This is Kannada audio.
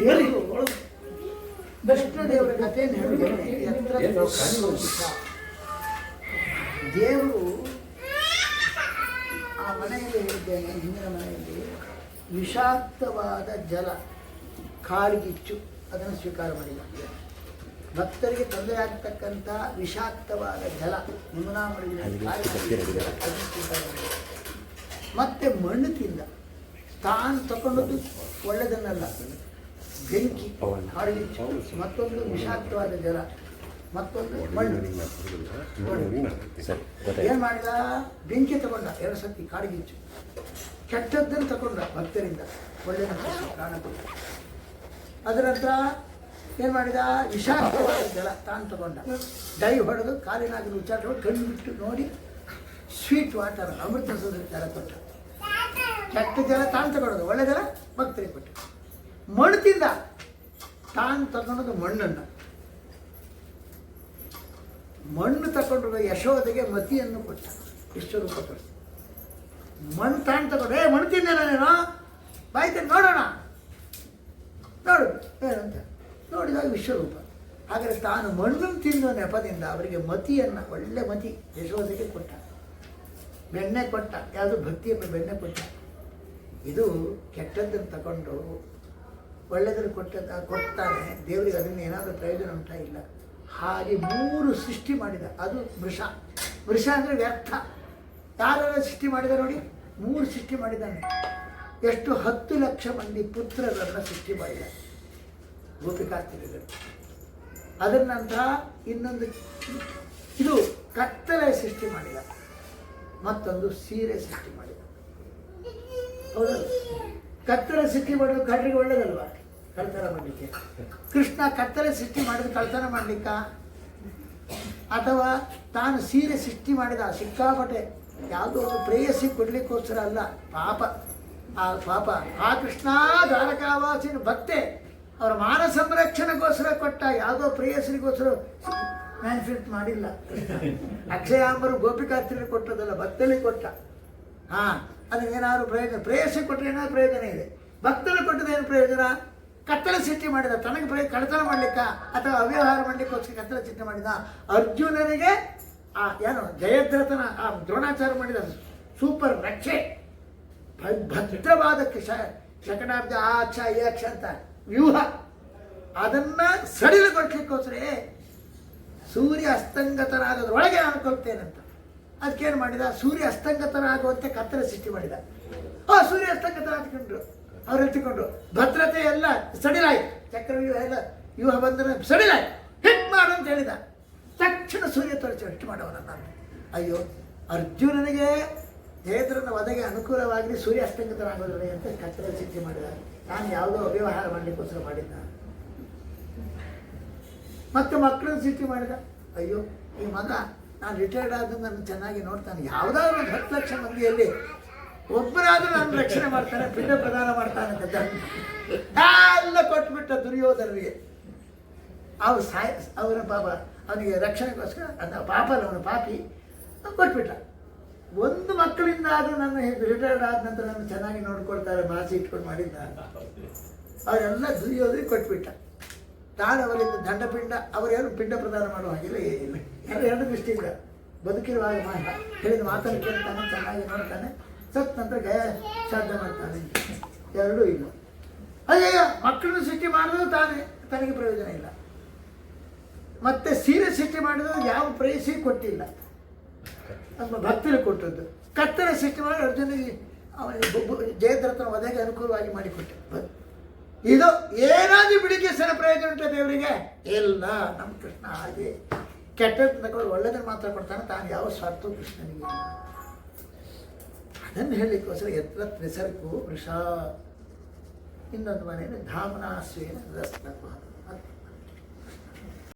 ದೇವರು ಕೃಷ್ಣದೇವರ ಕಥೆಯನ್ನು ಹೇಳಿದ್ರೆ ದೇವರು ಆ ಮನೆಯಲ್ಲಿ ಹೇಳಿದ್ದೇನೆ, ಹಿಂದಿನ ಮನೆಯಲ್ಲಿ ವಿಷಾಕ್ತವಾದ ಜಲ, ಕಾಳಿಗಿಚ್ಚು ಅದನ್ನು ಸ್ವೀಕಾರ ಮಾಡಿಲ್ಲ. ಭಕ್ತರಿಗೆ ತೊಂದರೆ ಆಗತಕ್ಕಂಥ ವಿಷಾಕ್ತವಾದ ಜಲ ಯಮುನಾ ಮಡಿಯಲ್ಲಿ ಅದನ್ನು ಸ್ವೀಕಾರ ಮಾಡಿಲ್ಲ. ಮತ್ತೆ ಮಣ್ಣು ತಿಂದ. ತಾನು ತಗೊಂಡದ್ದು ಒಳ್ಳೆಯದನ್ನಲ್ಲ, ಬೆಂಕಿ, ಕಾಳಿಗಿಚ್ಚು, ಮತ್ತೊಂದು ವಿಷಾಕ್ತವಾದ ಜಲ, ಮತ್ತೊಂದು ಮಣ್ಣು. ಏನು ಮಾಡಿದ? ಬೆಂಕಿ ತಗೊಂಡ 2 ಸತಿ, ಕಾಡಿಗಿಚ್ಚು. ಕೆಟ್ಟದ್ದನ್ನು ತಗೊಂಡ ಭಕ್ತರಿಂದ, ಒಳ್ಳೆಯ ಪ್ರಾಣ ಕೊಟ್ಟ. ಅದರ ನಂತರ ಏನು ಮಾಡಿದ? ವಿಷಾಕ್ತವಾದ ಜಲ ತಾನು ತಗೊಂಡ, ಡೈ ಹೊಡೆದು ಕಾಲಿನಾಗಿ ಉಚ್ಚಾಟ ಕಣ್ಣು ಬಿಟ್ಟು ನೋಡಿ ಸ್ವೀಟ್ ವಾಟರ್, ಅಮೃತ ಜಲ ಕೊಟ್ಟ. ಕೆಟ್ಟ ಜಲ ತಾನು ತಗೊಳ್ಳೋದು, ಒಳ್ಳೆ ಜಲ ಭಕ್ತರಿಗೆ ಕೊಟ್ಟ. ಮಣ್ಣು ತಿಂದ. ತಾನು ತಗೊಂಡದು ಮಣ್ಣನ್ನು. ಮಣ್ಣು ತಗೊಂಡ್ರು ಯಶೋದೆಗೆ ಮತಿಯನ್ನು ಕೊಟ್ಟ, ವಿಶ್ವರೂಪ ತೋರಿಸಿ. ಮಣ್ಣು ತಾನು ತಗೊಂಡು, ಮಣ್ಣು ತಿಂದೇನ ನೀನು, ಬಾಯ್ತೇನೆ ನೋಡೋಣ, ನೋಡು ಏನಂತ ನೋಡಿದಾಗ ವಿಶ್ವರೂಪ. ಹಾಗಾದರೆ ತಾನು ಮಣ್ಣನ್ನು ತಿನ್ನೋ ನೆಪದಿಂದ ಅವರಿಗೆ ಮತಿಯನ್ನು, ಒಳ್ಳೆ ಮತಿ ಯಶೋದೆಗೆ ಕೊಟ್ಟ. ಬೆಣ್ಣೆ ಕೊಟ್ಟ, ಯಾವುದು ಭಕ್ತಿಯನ್ನು ಬೆಣ್ಣೆ ಕೊಟ್ಟ. ಇದು ಕೆಟ್ಟದ್ದನ್ನು ತಗೊಂಡು ಒಳ್ಳೆಯದನ್ನು ಕೊಡ್ತಾನೆ ದೇವರಿಗೆ, ಅದರಿಂದ ಏನಾದರೂ ಪ್ರಯೋಜನ ಉಂಟಾ? ಇಲ್ಲ. ಹಾಗೆ 3 ಸೃಷ್ಟಿ ಮಾಡಿದ. ಅದು ವೃಷ. ವೃಷ ಅಂದರೆ ವ್ಯರ್ಥ. ಯಾರೆಲ್ಲ ಸೃಷ್ಟಿ ಮಾಡಿದ ನೋಡಿ, 3 ಸೃಷ್ಟಿ ಮಾಡಿದ್ದಾನೆ. ಎಷ್ಟು 10 ಲಕ್ಷ ಮಂದಿ ಪುತ್ರರನ್ನು ಸೃಷ್ಟಿ ಮಾಡಿದ ಗೋಪಿಕಾಸ್ತ್ರೀಯರು. ಅದರ ನಂತರ ಇನ್ನೊಂದು ಇದು ಕತ್ತಲೆ ಸೃಷ್ಟಿ ಮಾಡಿದ, ಮತ್ತೊಂದು ಸೀರೆ ಸೃಷ್ಟಿ ಮಾಡಿದ. ಹೌದಲ್ಲ? ಕತ್ತಲೆ ಸೃಷ್ಟಿ ಮಾಡೋದು ಕಳ್ಳರಿಗೆ ಒಳ್ಳೆಯದಲ್ವಾ? ಕಳ್ತನ ಮಾಡಲಿಕ್ಕೆ. ಕೃಷ್ಣ ಕತ್ತಲೆ ಸೃಷ್ಟಿ ಮಾಡಿದ ಕಳ್ತನ ಮಾಡಲಿಕ್ಕ? ಅಥವಾ ತಾನು ಸೀರೆ ಸೃಷ್ಟಿ ಮಾಡಿದ ಸಿಕ್ಕಾಪಟ್ಟೆ ಯಾವುದೋ ಒಂದು ಪ್ರೇಯಸಿ ಕೊಡಲಿಕ್ಕೋಸ್ಕರ ಅಲ್ಲ, ಪಾಪ. ಆ ಕೃಷ್ಣ ದ್ವಾರಕಾವಾಸಿನ ಭಕ್ತೆ, ಅವರ ಮಾನ ಸಂರಕ್ಷಣೆಗೋಸ್ಕರ ಕೊಟ್ಟ, ಯಾವುದೋ ಪ್ರೇಯಸಿಗೋಸ್ಕರ ಮ್ಯಾನಿಫೆಸ್ಟ್ ಮಾಡಿಲ್ಲ. ಅಕ್ಷಯಾಂಬರು ಗೋಪಿಕಾಸ್ತ್ರೀಯರಿಗೆ ಕೊಟ್ಟದಲ್ಲ, ಭಕ್ತರಿಗೆ ಕೊಟ್ಟ. ಅದಕ್ಕೆ ಏನಾದ್ರು ಪ್ರಯೋಜನ? ಪ್ರೇಯಸಿ ಕೊಟ್ಟರೆ ಏನಾದ್ರು ಪ್ರಯೋಜನ ಇದೆ. ಭಕ್ತರಿಗೆ ಕೊಟ್ಟದೇನು ಪ್ರಯೋಜನ? ಕತ್ತಲೆ ಸೃಷ್ಟಿ ಮಾಡಿದ. ತನಗೆ ಕಳ್ಳತನ ಮಾಡಲಿಕ್ಕ ಅಥವಾ ಅವ್ಯವಹಾರ ಮಾಡಲಿಕ್ಕೋಸ್ಕರ ಕತ್ತಲೆ ಸೃಷ್ಟಿ ಮಾಡಿದ. ಅರ್ಜುನನಿಗೆ ಏನು ಜಯದ್ರಥನ ದ್ರೋಣಾಚಾರ್ಯ ಮಾಡಿದ ಸೂಪರ್ ರಕ್ಷೆ, ಭದ್ರವಾದ ಶಕಟಾಬ್ಜ ಆಕ್ಷ ಯಕ್ಷ ಅಂತ ವ್ಯೂಹ, ಅದನ್ನ ಸಡಿಲಗೊಳಿಸ್ಲಿಕ್ಕೋಸ್ಕರ ಸೂರ್ಯ ಅಸ್ತಂಗತರಾಗೋದ್ರೊಳಗೆ ಅನ್ಕೊಳ್ತೇನಂತ. ಅದಕ್ಕೇನು ಮಾಡಿದ? ಸೂರ್ಯ ಅಸ್ತಂಗತರಾಗುವಂತೆ ಕತ್ತಲೆ ಸೃಷ್ಟಿ ಮಾಡಿದ. ಸೂರ್ಯ ಅಸ್ತಂಗತರಾಗ್ಕೊಂಡ್ರು, ಅವ್ರು ಎತ್ತಿಕೊಂಡ್ರು. ಭದ್ರತೆ ಎಲ್ಲ ಸಡಿಲಾಯ್ತು, ಚಕ್ರವ್ಯೂಹ ಎಲ್ಲ ವ್ಯೂಹ ಬಂದರೆ ಸಡಿಲಾಯ್ತು, ಹಿಟ್ ಮಾಡು ಅಂತ ಹೇಳಿದ. ತಕ್ಷಣ ಸೂರ್ಯ ತೋರಿಸಿ ಹಿಟ್ ಮಾಡೋವನನ್ನ. ಅಯ್ಯೋ, ಅರ್ಜುನನಿಗೆ ಜಯದ್ರನ ವಧೆಗೆ ಅನುಕೂಲವಾಗಿ ಸೂರ್ಯ ಅಸ್ತಂಗತರಾಗೋದ್ರೆ ಅಂತ ಕತ್ತಲೆ ಸೃಷ್ಟಿ ಮಾಡಿದ. ನಾನು ಯಾವುದೋ ಅವ್ಯವಹಾರ ಮಾಡಲಿಕ್ಕೋಸ್ಕರ ಮಾಡಿದ್ದ. ಮತ್ತೆ ಮಕ್ಕಳನ್ನ ಸೃಷ್ಟಿ ಮಾಡಿದ. ಅಯ್ಯೋ, ಈ ಮಗ ನಾನು ರಿಟೈರ್ಡ್ ಆದ ನನ್ನ ಚೆನ್ನಾಗಿ ನೋಡ್ತಾನೆ, ಯಾವುದಾದ್ರು 10 ಲಕ್ಷ ಮಂದಿಯಲ್ಲಿ ಒಬ್ಬರಾದ್ರೂ ನಾನು ರಕ್ಷಣೆ ಮಾಡ್ತಾನೆ, ಪಿಂಡ ಪ್ರದಾನ ಮಾಡ್ತಾನೆ ಅಂತ ಎಲ್ಲ ಕೊಟ್ಬಿಟ್ಟ ದುರ್ಯೋಧನಿಗೆ. ಅವರ ಪಾಪ ಅವನಿಗೆ ರಕ್ಷಣೆಗೋಸ್ಕರ, ಪಾಪ ಅಲ್ಲ, ಅವನು ಪಾಪಿ, ಕೊಟ್ಬಿಟ್ಟ. ಒಂದು ಮಕ್ಕಳಿಂದ ಆದರೂ ನನ್ನ ರಿಟೈರ್ಡ್ ಆದ ನಂತರ ನನ್ನ ಚೆನ್ನಾಗಿ ನೋಡ್ಕೊಳ್ತಾರೆ, ಮಾಸಿ ಇಟ್ಕೊಂಡು ಮಾಡಿದ್ದ. ಅವರೆಲ್ಲ ದುರ್ಯೋಧನಿಗೆ ಕೊಟ್ಬಿಟ್ಟ. ತಾನು ಅವರಿಂದ ದಂಡಪಿಂಡ, ಅವರೇನು ಪಿಂಡ ಪ್ರದಾನ ಮಾಡುವ ಹಾಗಿಲ್ಲ, ಏನಿಲ್ಲ. ಎರಡು ದೃಷ್ಟಿಯಿಂದ ಬದುಕಿರುವಾಗ ಹೇಳಿದ ಮಾತನ್ನು ಕೇಳ್ತಾನೆ, ಚೆನ್ನಾಗಿ ನೋಡ್ತಾನೆ, ಸತ್ ನಂತರ ಗಯ ಶ್ರಾದ್ದ ಮಾಡ್ತಾನೆ, ಎರಡೂ ಇಲ್ಲ. ಅಯ್ಯಯ್ಯ, ಮಕ್ಕಳನ್ನು ಸೃಷ್ಟಿ ಮಾಡಿದ್ರು ತನಗೆ ಪ್ರಯೋಜನ ಇಲ್ಲ. ಮತ್ತೆ ಸೀರೆ ಸೃಷ್ಟಿ ಮಾಡಿದ್ರು ಯಾವ ಪ್ರೇಯಸಿ ಕೊಟ್ಟಿಲ್ಲ, ನಮ್ಮ ಭಕ್ತರಿಗೆ ಕೊಟ್ಟದ್ದು. ಕತ್ತಲೆ ಸೃಷ್ಟಿ ಮಾಡಿ ಅರ್ಜುನಿಗೆ ಅವನಿಗೆ ಜಯದ್ರಥನ ವಧೆಗೆ ಅನುಕೂಲವಾಗಿ ಮಾಡಿಕೊಟ್ಟೆ. ಇದು ಏನಾದರೂ ಬಿಡಿಗೆ ಸಣ್ಣ ಪ್ರಯೋಜನ ಉಂಟು ದೇವರಿಗೆ? ಇಲ್ಲ. ನಮ್ಮ ಕೃಷ್ಣ ಹಾಗೆ ಕೆಟ್ಟದ್ದು ತಗೊಂಡು ಒಳ್ಳೆದನ್ನು ಮಾತ್ರ ಕೊಡ್ತಾನೆ, ತಾನು ಯಾವ ಸ್ವಾರ್ಥವೂ ಕೃಷ್ಣನಿಗೆ. ಅದನ್ನು ಹೇಳಲಿಕ್ಕೋಸ್ಕರ ಎತ್ರ ನಿಸರ್ಗು ವೃಷ. ಇನ್ನೊಂದು ಮನೆಯಲ್ಲಿ ಧಾಮನಾಶ್ವೇನ ರಸ್ತ